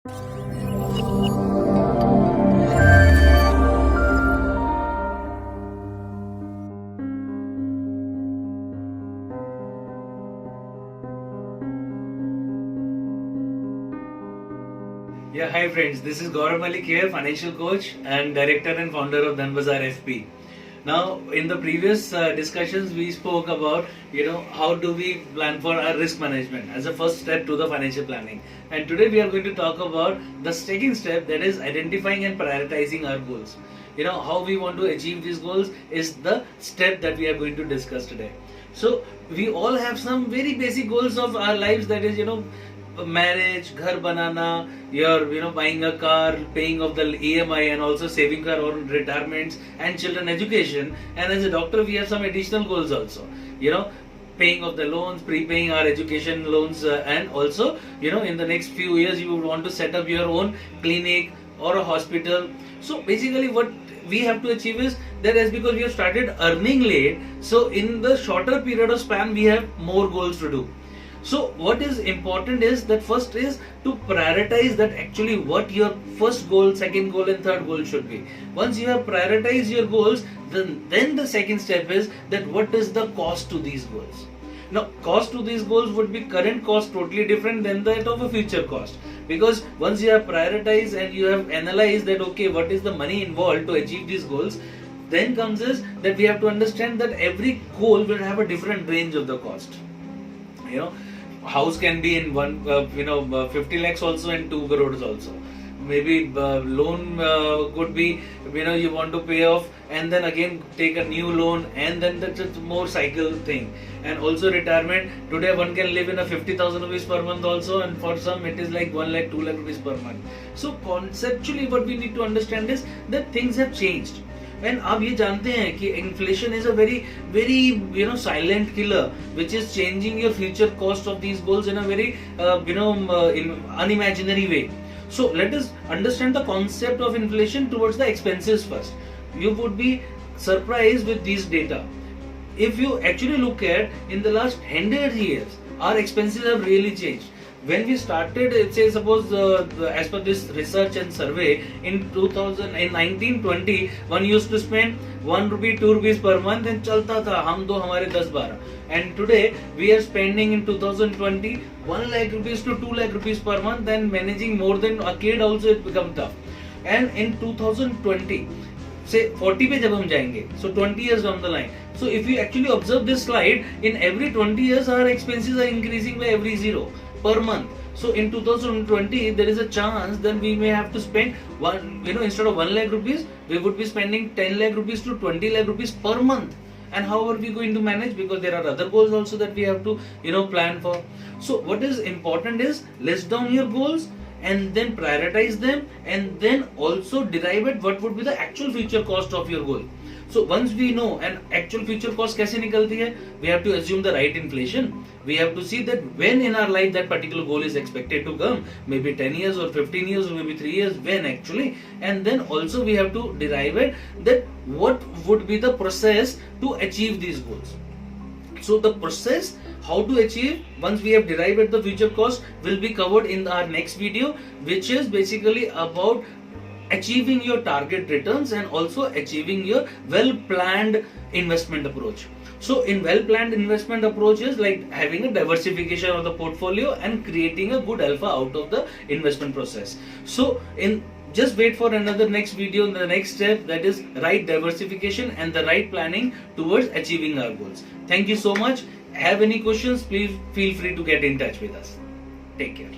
Yeah, hi friends, this is Gaurav Malik here, financial coach and director and founder of Dhanbazar FP. Now, in the previous discussions, we spoke about, how do we plan for our risk management as a first step to the financial planning. And today we are going to talk about the second step, that is identifying and prioritizing our goals. How we want to achieve these goals is the step that we are going to discuss today. So, we all have some very basic goals of our lives, that is, marriage, ghar banana, you're buying a car, paying off the EMI, and also saving for our own retirements and children education. And as a doctor, we have some additional goals also. Paying off the loans, prepaying our education loans, and also, in the next few years, you would want to set up your own clinic or a hospital. So basically, what we have to achieve is that, as because we have started earning late, so in the shorter period of span, we have more goals to do. So what is important is that first is to prioritize that actually what your first goal, second goal and third goal should be. Once you have prioritized your goals, then the second step is that what is the cost to these goals. Now, cost to these goals would be current cost totally different than that of a future cost. Because once you have prioritized and you have analyzed that, okay, what is the money involved to achieve these goals, then comes is that we have to understand that every goal will have a different range of the cost. House can be in 50 lakhs also and 2 crores also. Maybe loan could be, you want to pay off and then again take a new loan, and then that's a more cycle thing. And also retirement, today one can live in a 50,000 rupees per month also, and for some it is like 1 lakh, 2 lakh rupees per month. So conceptually what we need to understand is that things have changed. And आप ये जानते हैं कि inflation is a very silent killer which is changing your future cost of these goals in a very unimaginary way. So let us understand the concept of inflation towards the expenses first. You would be surprised with these data. If you actually look at in the last 100 years, our expenses have really changed. When we started, say suppose as per this research and survey in 1920, one used to spend 1 rupee, 2 rupees per month and chalta tha hum do hamare 10-12. And today we are spending in 2020 1 lakh rupees to 2 lakh rupees per month, and managing more than a kid also it become tough. And in 2020, say 40 पे जब हम जाएंगे, so 20 years down the line. So if you actually observe this slide, in every 20 years our expenses are increasing by every 0 per month. So in 2020 there is a chance that we may have to spend instead of 1 lakh rupees, we would be spending 10 lakh rupees to 20 lakh rupees per month. And how are we going to manage? Because there are other goals also that we have to plan for. So what is important is list down your goals and then prioritize them, and then also derive it what would be the actual future cost of your goal. So once we know an actual future cost कैसे निकलती है, we have to assume the right inflation. We have to see that when in our life that particular goal is expected to come, maybe 10 years or 15 years or maybe 3 years, when actually. And then also we have to derive it that what would be the process to achieve these goals. So the process how to achieve, once we have derived the future cost, will be covered in our next video, which is basically about achieving your target returns and also achieving your well-planned investment approach. So in well-planned investment approach is like having a diversification of the portfolio and creating a good alpha out of the investment process. So just wait for another next video in the next step, that is right diversification and the right planning towards achieving our goals. Thank you so much. Have any questions, please feel free to get in touch with us. Take care.